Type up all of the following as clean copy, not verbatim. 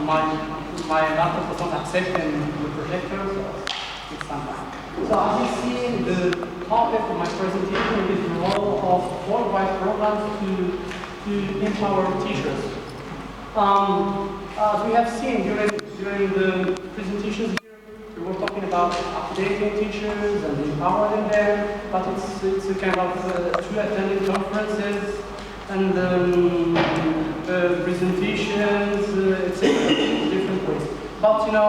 my laptop was not accepting the projector, so it's sometime. So as you see, the topic of my presentation is the role of Fulbright programs to empower teachers. As we have seen during the presentations here, we were talking about updating teachers and empowering them, but it's a kind of through attending conferences and presentations, etc. different ways. But you know,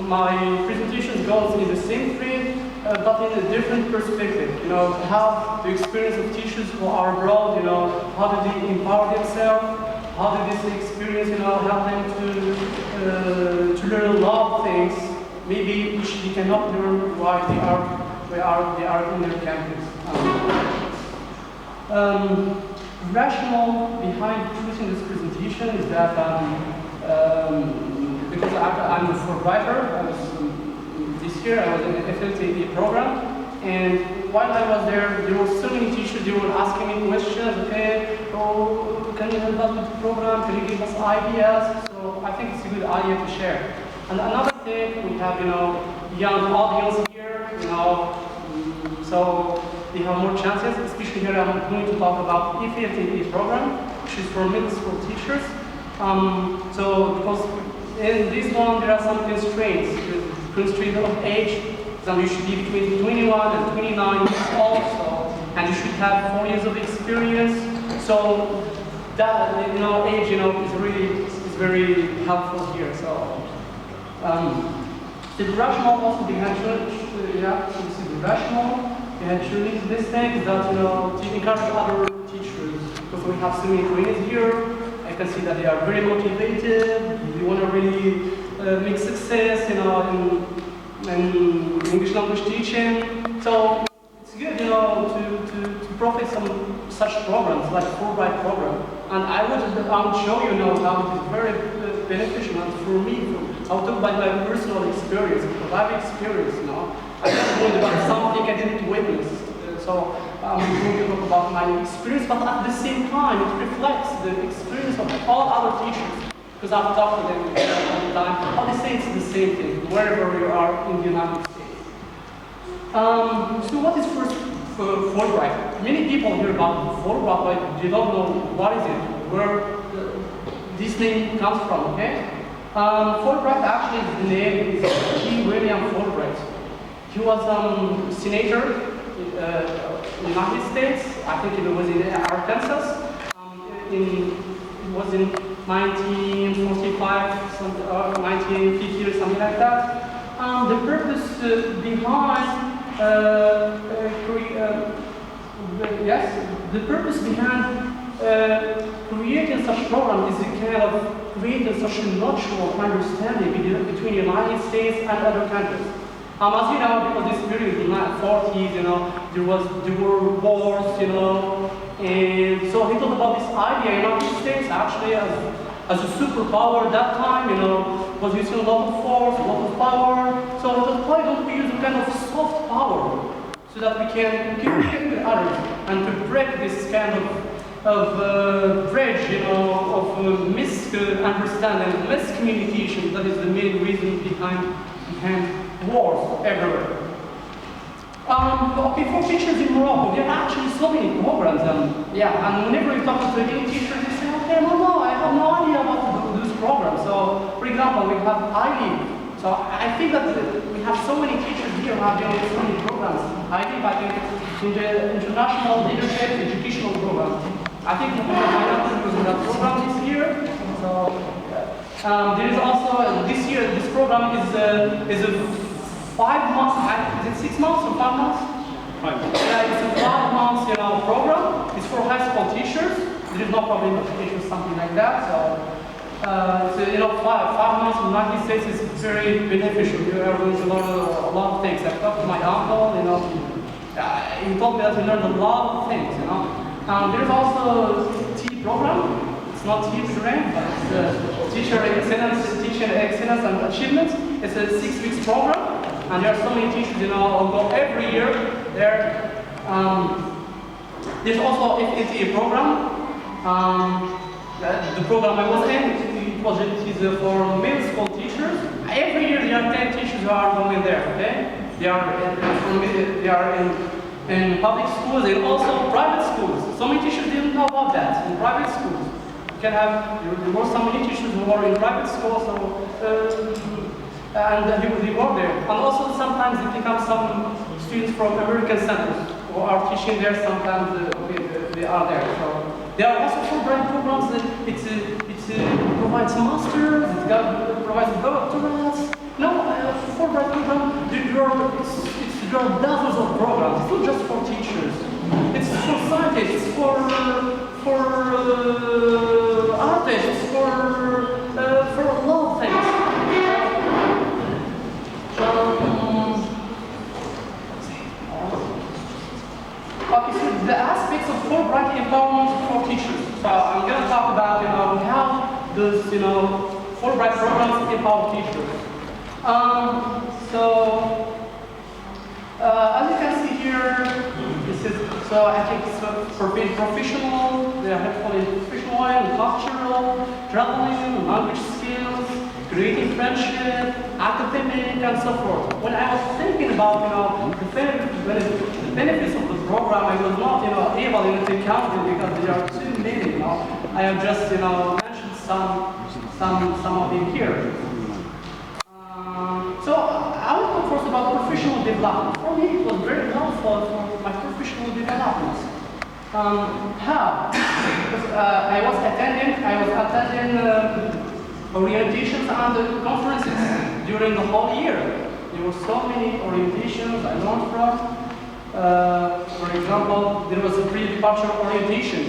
my presentation goes in the same thread, but in a different perspective. You know, how the experience of teachers who are abroad, you know, how do they empower themselves? How did this experience, you know, help them to learn a lot of things, maybe which they cannot learn while they are in their campus. Rationale behind choosing this presentation is that because I'm a Fulbrighter, this year I was in the FLTA program, and while I was there were so many teachers, they were asking me questions, okay, oh, can you help us with the program, can you give us ideas? So I think it's a good idea to share. And another thing, we have, you know, young audience here, you know, so they have more chances, especially here I'm going to talk about FLTA program, which is for middle school teachers. So because in this one there are some constraints. Constraint of age, so you should be between 21 and 29 years old, and you should have 4 years of experience. So that, you know, age, you know, is very helpful here. So the rationale also behind choosing this thing is that, you know, to encourage other teachers, because we have so many trainees here. I can see that they are very motivated. They want to really make success, you know, in English language teaching. So it's good, you know, to profit from such programs like Fulbright program. And I would show you, now how it is very beneficial. And for me, I'll talk about my personal experience, because I've experienced, you know. I'm not going about something I didn't witness. So I'm going to talk about my experience, but at the same time, it reflects the experience of all other teachers. Because I've talked to them all the time, all they say it's the same thing, wherever you are in the United States. So what is first Fulbright? Many people hear about Fulbright, but they don't know what is it, where this name comes from, okay? Fulbright actually, the name is G. William Fulbright. He was a senator in the United States. I think it was in Arkansas. It was in 1945, 1950 or something like that. The purpose behind creating such program is a kind of creating such a mutual understanding between the United States and other countries. As you know, because this period in the 1940s, you know, there were wars, you know, and so he thought about this idea. United States actually as a superpower at that time, you know, was using a lot of force, a lot of power. So he thought, why don't we use a kind of soft power so that we can communicate with others and to break this kind of bridge, you know, of misunderstanding, miscommunication. That is the main reason behind wars everywhere. Okay, for teachers in Morocco, there are actually so many programs, and whenever you talk to any teacher, they say, okay, no, I have no idea about those programs. So, for example, we have IB. So I think that we have so many teachers here who have so many programs. IB, I think, in the International Leadership Educational Program. I think we have using that program this year. So there is also this year. This program is a 5 months. Is it 6 months or 5 months? 5 months. Yeah, it's a 5 months, you know, program. It's for high school teachers. There is no problem with education, something like that. So it's you know, 5 months in the United States is very beneficial. You are going to learn a lot of things. I've talked to my uncle. You know, he told me that he learned a lot of things. You know, there's also T program. It's not T program, but it's teacher excellence and achievement. It's a 6 weeks program. And there are so many teachers, you know, who go every year there. There's also FLTA program. The program I was in, it project is for middle school teachers. Every year there are 10 teachers who are going there, okay? They are in public schools and also private schools. So many teachers didn't know about that in private schools. You can have, there were so many teachers who are in private schools, and they work there. And also sometimes they become some students from American centers who are teaching there, sometimes they are there. So there are also Fulbright programs that it provides masters, it provides doctorates. No, Fulbright program, there are dozens of programs. It's not just for teachers. It's for scientists, for artists, for a lot of things. Okay, so the aspects of Fulbright empowerment for teachers. So I'm going to talk about, how does, Fulbright programs empower teachers. As you can see here, this is, so I think it's for being professional, they are helpful in professional and cultural, traveling, language skills, creating friendship, academic, and so forth. When I was thinking about, the benefits of the program, I was not, able to count them because there are too many, I have just, mentioned some of them here. So I will talk first about professional development. For me, it was very helpful for my professional development. How? Because I was attending orientations and conferences during the whole year. There were so many orientations I learned from. For example, there was a pre-departure orientation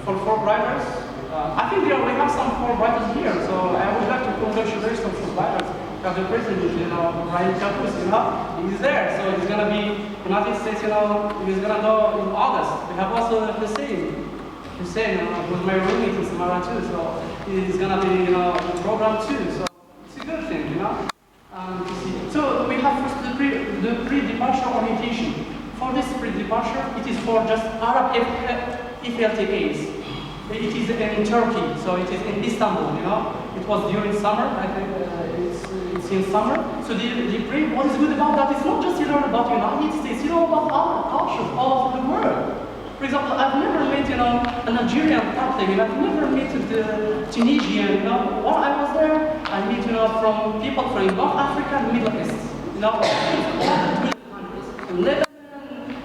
for Fulbrighters. I think we have some Fulbrighters here, so I would like to congratulate some Fulbrighters. Because the president, Ryan Campus, he's there. So he's going to be United States, he's going to go in August. We have also Hussein, was my roommate in Samara too. So he's going to be, in the program too. So it's a good thing, So we have first the pre-departure orientation. For this pre-departure, it is for just Arab FLTAs. It is in Turkey, so it is in Istanbul, It was during summer, I think it's in summer. So what is good about that, it's not just about the United States, about other cultures all over the world. For example, I've never met, a Nigerian Catholic, I've never met the Tunisian, While I was there, I met, from people from North Africa and Middle East, Lebanon,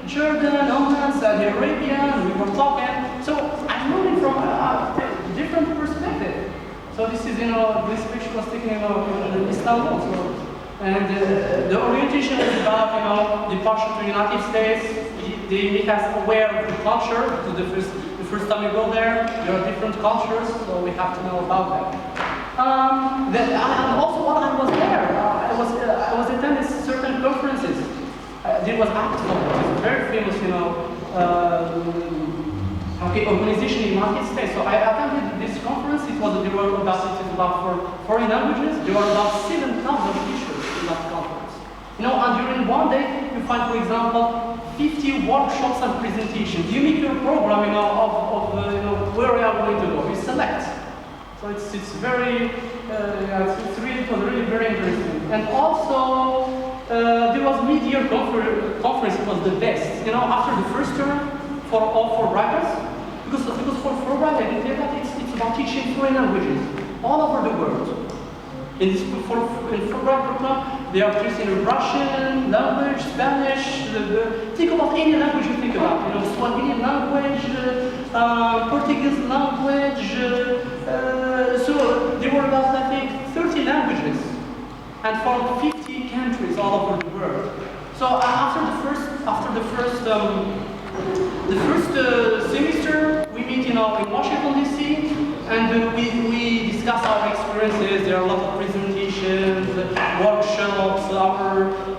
Jordan, Oman, Saudi Arabia, we were talking. So I'm learning from a different perspective. So this is, this picture was taken, in Istanbul. So, and the orientation is about, departure to the United States. They make us aware of the culture. So the first time we go there are different cultures, so we have to know about them. And also while I was there, I was attending certain conferences. There was ACTFL, which is a very famous, organization in the United States. So I attended this conference. It was about for foreign languages. There were about 7,000 teachers in that conference. And during one day, you find, for example, 50 workshops and presentations. You make your program, where you are going to go. You select. So it's very, it was really very interesting. And also, there was mid-year conference. It was the best. After the first term, for all Fulbrighters, because for Fulbright, I can tell that it's about teaching foreign languages all over the world. In Fulbright program, they are teaching Russian language, Spanish. Think about any language you think about. Swahili language, Portuguese language. So there were about, I think, 30 languages, and from 50 countries all over the world. So after the first semester, we meet in Washington D.C. and we discuss our experiences. There are a lot of presentations, workshops,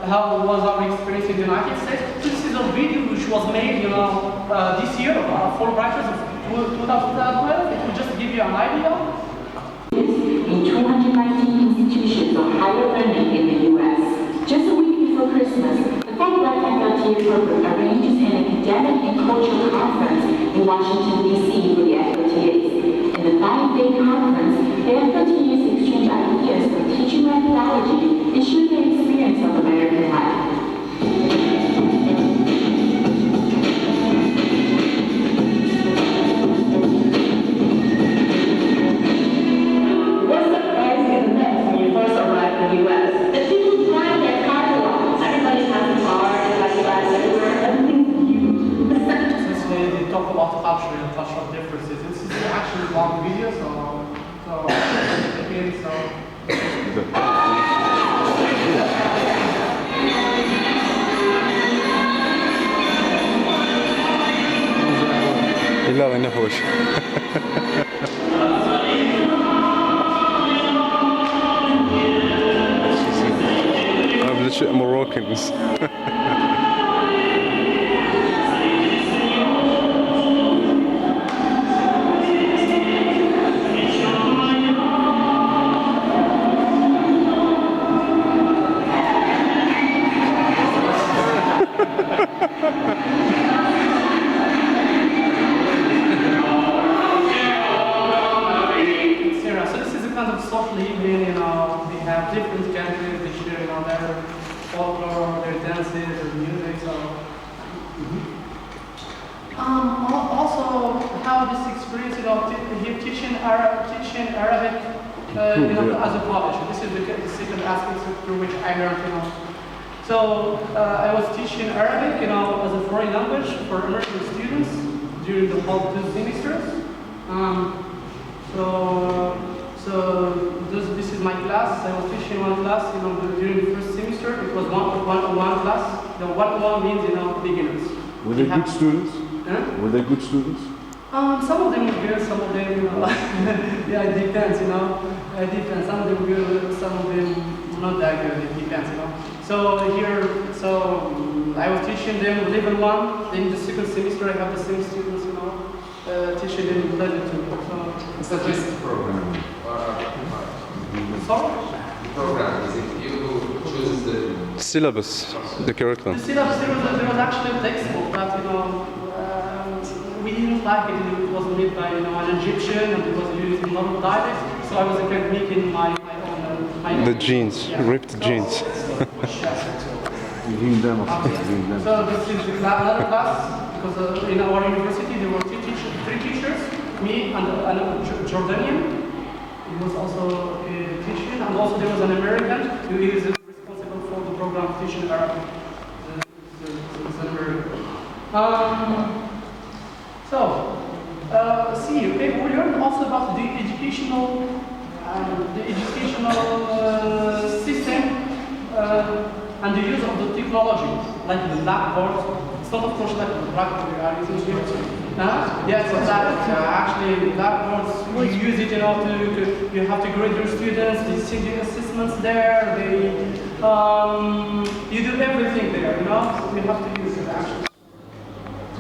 how was our experience in the United States. So this is a video which was made, this year, Fulbrighters of 2012. It will just give you an idea. In 219 institutions of higher learning in the U.S. Just a week before Christmas, the Fulbright FLTA program arranges an academic and cultural conference in Washington, D.C. for the FLTAs. In the 5-day conference, the FLTAs and share their experience of American life. What surprised you the most when you first arrived in the U.S.? The people drive their cars a lot. Everybody has a car, everybody drives everywhere, everything's huge. Since they talk about culture and cultural differences, this is actually a long video, so again, إلا غير نحوش. Moroccans. So this is a kind of social evening, you know, they have different countries, they share, you know, their folklore, their dances, their music, so. Also have this experience, you know, him teaching Arabic, you know, as a college. This is the second aspect through which I learned, you know. So I was teaching Arabic, you know, as a foreign language for American students during the whole 2 semesters. This is my class. I was teaching one class, you know, during the first semester. It was one class. The 1-1 means, you know, beginners. Were they good students? Were they good students? Some of them were good, some of them, you know, yeah, it depends, you know. It depends. Some of them good, some of them not that good. It depends, you know. So I was teaching them level 1. Then the second semester, I have the same students, you know, teaching them level 2. So it's not just the program. Sorry? The program, is it you who chooses the Syllabus, the curriculum. The syllabus, there was actually a textbook, but, you know, we didn't like it. It was made by, you know, an Egyptian, and it was used in a lot of dialects. So I was kind of making my own. The jeans, yeah. ripped jeans. So this is another class, because in our university there were 3 teachers, me and a Jordanian. He was also teaching, and also there was an American who is responsible for the program of teaching Arabic. It's an American. Okay, we learned also about the educational system and the use of the technology, like the blackboard. It's not, of course, like the blackboard we are using here. Yes, exactly. Actually, blackboards, you use it, you know, you have to grade your students, they send you assessments there, you do everything there, you know, so we have to use it actually.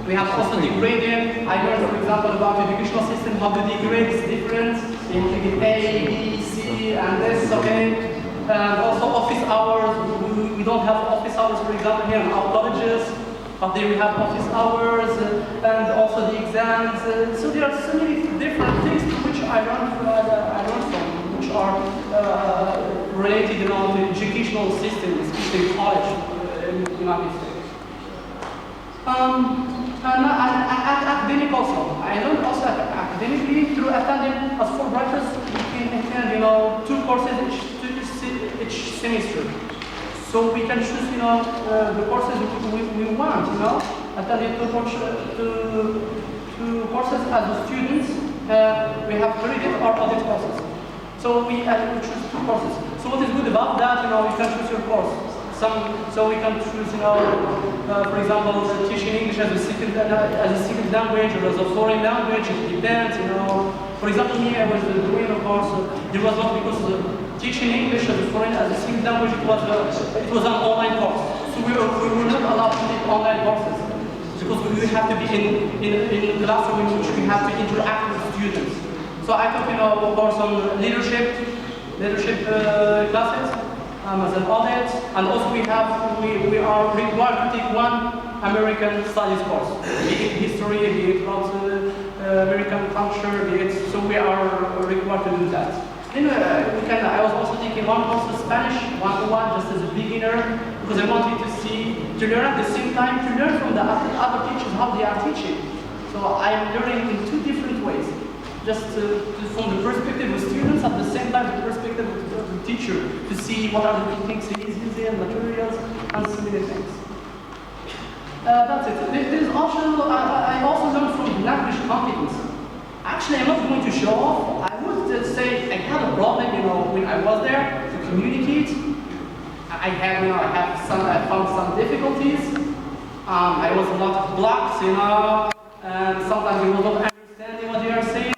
We have also the grading. I learned, for example, about the educational system, how the degrade is different. You take A, B, C, and this, okay? And also office hours. We don't have office hours, for example, here in our colleges, but there we have office hours, and also the exams. So there are so many different things which I learned from, which are related, you know, to the educational system, especially college in the United States. And academic also. I learned also academically through attending as Fulbrighters. We can attend, you know, 2 courses each semester. So we can choose, you know, the courses we want, you know. Attending 2 courses as students. We have credit or audit courses. So we choose 2 courses. So what is good about that, you know, you can choose your course. So we can choose, you know, for example, teaching English as a second language or as a foreign language. It depends, you know. For example, me, I was doing a course. It was not because teaching English as a second language. It was an online course. So we were not allowed to take online courses because we have to be in a classroom in which we have to interact with students. So I took, you know, a course on leadership classes. As an audit, and also we are required to take 1 American studies course, be it history, be it about American culture, so we are required to do that. I was also taking one course of Spanish, 101, just as a beginner, because I wanted to learn at the same time, to learn from the other teachers how they are teaching. So I am learning in two different ways. Just from the perspective of students, at the same time the perspective of the teacher, to see what are the techniques he is using, materials, and so many things. That's it. There's also, I also learned from language competence. Actually, I'm not going to show off. I would say I had a problem, when I was there to communicate. I found some difficulties. I was a lot of blocks, and sometimes you will not understand what they are saying.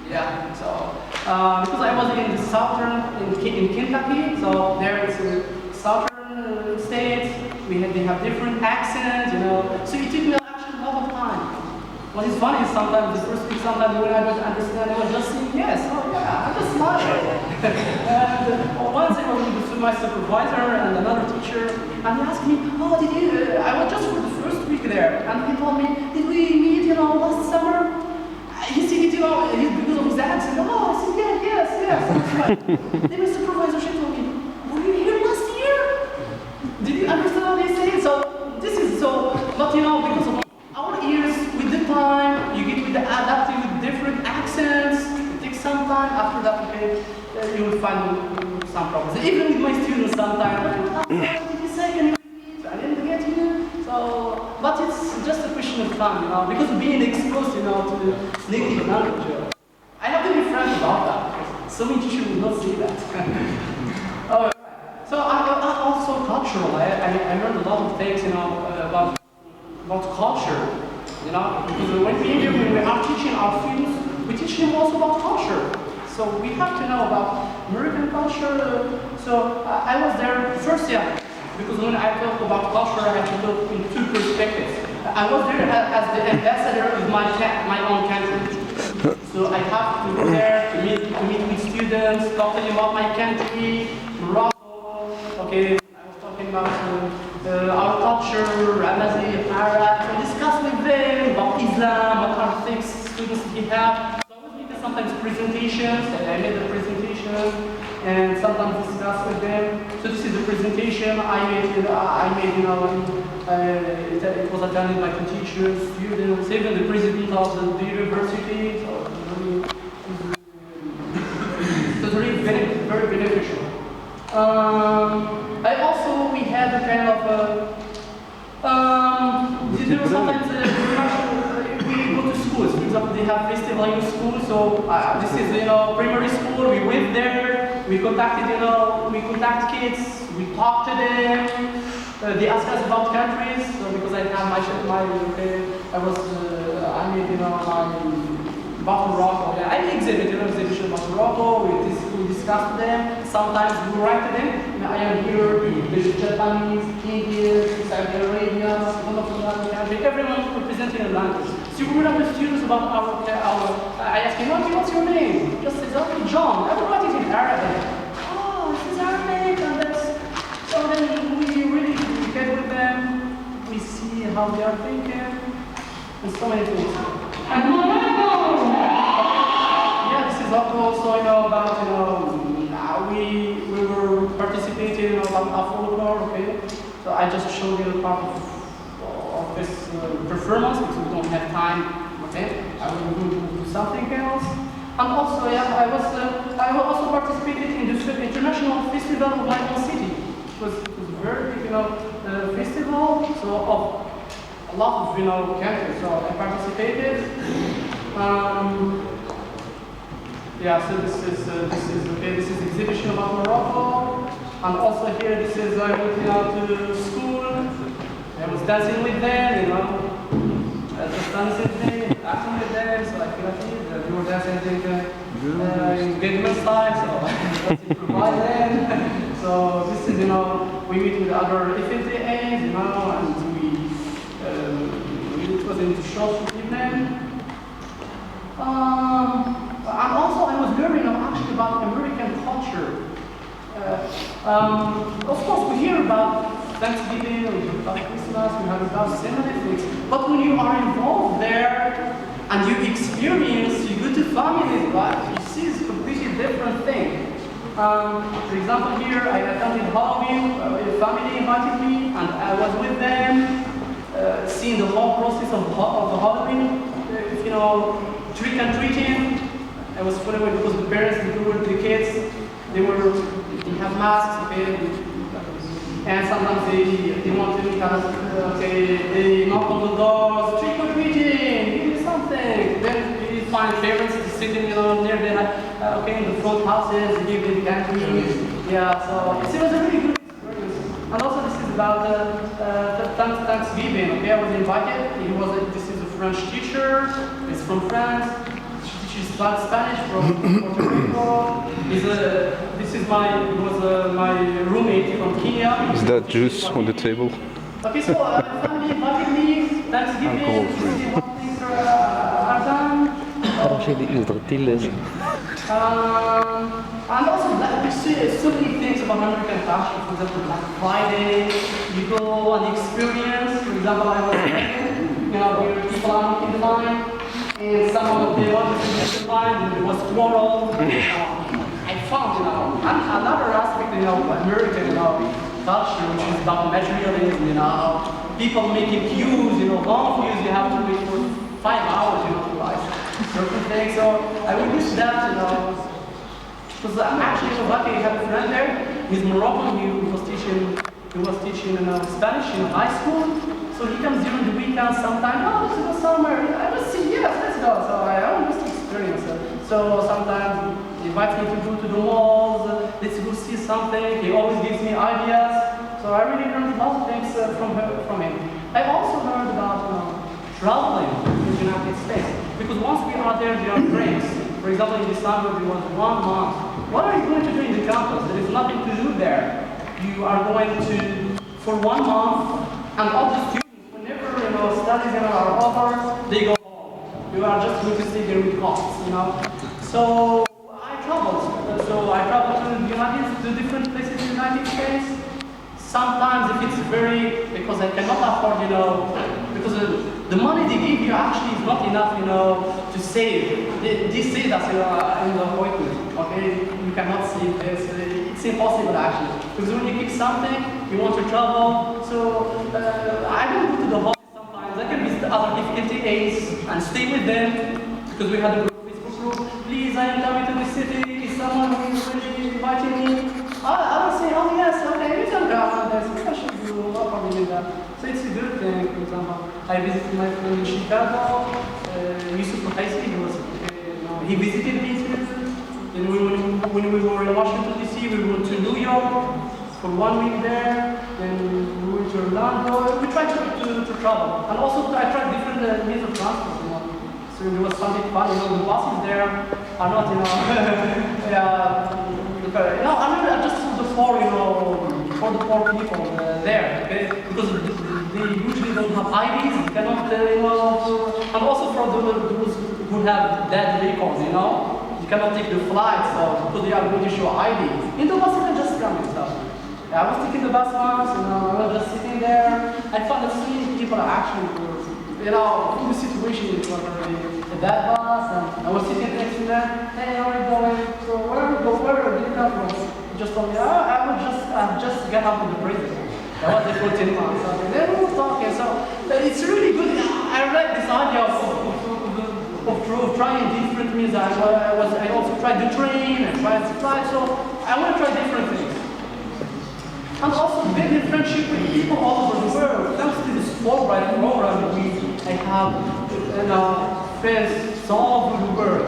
Yeah, so because I was in the southern, in Kentucky, so there it's a southern states. They have different accents, So it took me actually a lot of time. What is funny is sometimes the first week, sometimes when I don't understand, I was just saying yes, oh yeah, I'm just smiling. And once I was with my supervisor and another teacher, and he asked me, oh, did you? I was just for the first week there, and he told me, did we meet, last summer? He said, because of his accent. Oh, I said, yes. Then my supervisor, she told me, were you here last year? Did you understand what they say? So this is but because of our ears, with the time, you get adapting with different accents. It takes some time. After that, okay, you will find some problems. Even with my students, sometimes, what did you say? Can you repeat? I didn't get you. So, but it's just a question of time, because of being exposed, to native language. I have to be frank about that. So many teachers will not say that. So I'm also cultural. I learned a lot of things, about culture. Because when we are teaching our students, we teach them also about culture. So we have to know about American culture. So I was there first year. Because when I talk about culture, I have to talk in two perspectives. I was there as the ambassador of my own country. So I have to go there to meet with students, talk to them about my country, Morocco. Okay, I was talking about our culture, Ramazi, Arab, and discuss with them about Islam, what are things students have. So I was making sometimes presentations, and I made a presentation. And sometimes discuss with them. So this is the presentation I made. It was attended by the teachers, students, even the president of the university. So it was really very beneficial. We had a kind of sometimes we go to schools. For example, they have festival in school. So this is primary school. We went there. We contacted, we contact kids, we talk to them, they ask us about countries, so because I have I made, about Morocco, I exhibit, exhibition about Morocco, we discuss them, sometimes we write to them, I am here, there's Japanese, Indians, Saudi Arabia, one of the country, everyone representing a language. So we were with students about I asked him, what's your name? Just says, okay, John. I will write it in Arabic. Oh, this is Arabic, and that's... So then we really get with them, we see how they are thinking, and so many things. This is also, about, we were participating about folklore, okay? So I just showed you part of this performance because we don't have time. Okay, I will do something else. And also, I also participated in the international festival of my own city. It was a very big, festival. So of a lot of countries. So I participated. So this is exhibition about Morocco. And also here, this is I went out to school. I was dancing with them, I was dancing with them, acting with them, so I feel like we were dancing in engagement style, so let's improvise them. So this is, we meet with other FLTAs, and it was in the short evening. And also I was learning actually about American culture. Of course, we hear about Thanksgiving, we hear about Christmas, we hear about so many things. But when you are involved there and you experience, you go to families, right? You see it's completely different thing. For example, here I attended Halloween, a family invited me, and I was with them, seeing the whole process of the Halloween, you know, trick and treating. I was funny because the parents, the kids, they have masks, okay, and sometimes they want to kind of, they knock on the doors, trick or treating, give me something. Then you find parents sitting, you know, near the, in the front houses, give them candy. Yeah, so it was a really good experience. And also this is about Thanksgiving, okay? I was invited. This is a French teacher. He's from France. She teaches Spanish from Puerto Rico. He was my roommate from Kenya. Is that juice on the table? Okay, so family invited me. Thanksgiving. Things are done. And also, we see so many things about American culture. For example, Black Friday, you go on the experience. For example, I was where people are in the line, and some of them wanted to get the line, and there was quarrel. I found, another aspect, American, culture, which is about materialism, people making queues, long queues, you have to wait for 5 hours, to buy certain things. So I witnessed that, because actually, I have a friend there. He's Moroccan. He was teaching Spanish in high school. So he comes during the weekend sometime. Oh, let's go somewhere. I just say yes, let's go. So I almost experience it. So sometimes he invites me to go to the malls. Let's go see something. He always gives me ideas. So I really learned a lot of things from him. I also learned about traveling in the United States, because once we are there are drinks. For example, in December there was 1 month. What are you going to do in the campus? There is nothing to do there. You are going to, for 1 month, and all the students, whenever studies are over, they go home. You are just going to stay there with costs, So I traveled. So I traveled to different places in the United States. Sometimes if it's because I cannot afford, because the money they give you actually is not enough, to save. They say that in the appointment, okay? You cannot save this. It's impossible actually. Because when you pick something, you want to travel. So I don't go to the hospital sometimes. I can visit other difficulty aids and stay with them, because we had a Facebook group. Please, I am coming to the city. Is someone who is really inviting me? I will say, oh yes, okay, you can come. There's a special group, no problem with that. So it's a good thing. For example, I visited my friend in Chicago, Yusuf he visited me too. And when we were in Washington DC, we went to New York for 1 week there. Then we went to Orlando. We tried to travel, and also I tried different means of transport. So there was something fun. The buses there are not, I'm just for the poor people there, okay? Because they usually don't have IDs, they cannot, and also for those who have dead vehicles, you cannot take the flights because they are going to show IDs. In the bus, you can just come and stuff. I was taking the bus once, I was just sitting there. I found that so many people are actually, in the situation, it was a bad bus, and I was sitting next to them. Hey, how are you going? So where did you come from? Just told me, I just got out of the prison. I was there for 10 months. And then we were talking. So it's really good. I like this idea of trying different means. I also tried the train and tried to fly. So I want to try different things. And also building friendship with people all over the world. Thanks to this Fulbright program, I have friends all over the world.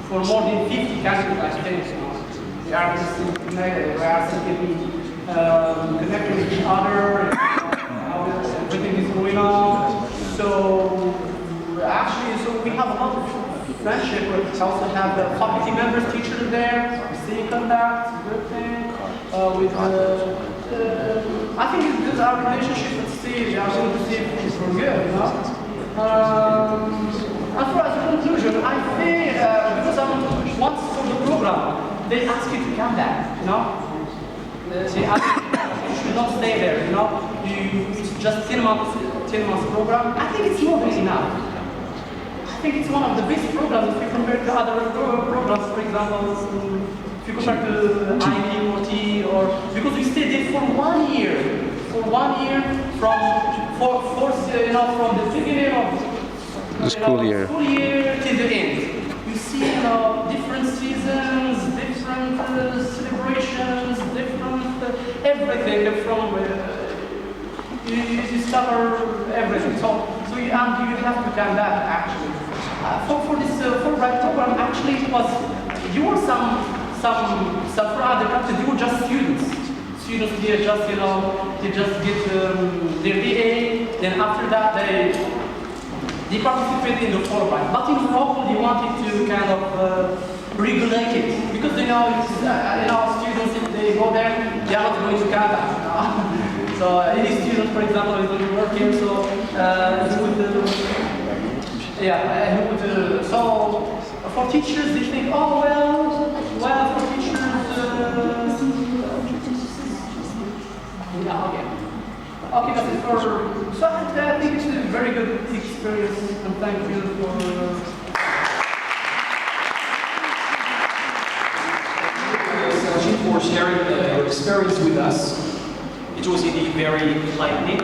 For more than 50 countries, I think. We are connected with each other, and how everything is going on. So actually, we have a lot of friendship. We also have faculty members, teachers there. We stay in contact. It's a good thing. I think it's our relationship with Steve. I want to see if it's for good, And for as a conclusion, I think because once for the program, they ask you to come back, They ask you should not stay there, It's just 10 months program. I think it's more than enough. I think it's one of the best programs if you compare to other programs, for example, If you compare to IB or T, or because we stayed there for 1 year, from from the beginning of The school year. school year till the end. You see, different seasons, different celebrations, different everything from. You discover everything. So you have to come back actually. For this Fulbright program, actually it was you were some for other countries. You were just students. Students here just they just get their BA. Then after that they participate in the Fulbright. But in Morocco they wanted to kind of regulate it because they know students if they go there they are not going to Canada. So any student, for example, is going to work here, so so for teachers, they think, oh well, for teachers, okay, that's it for. So I think it's a very good experience, and thank you for. For sharing your experience with us. It was indeed very enlightening.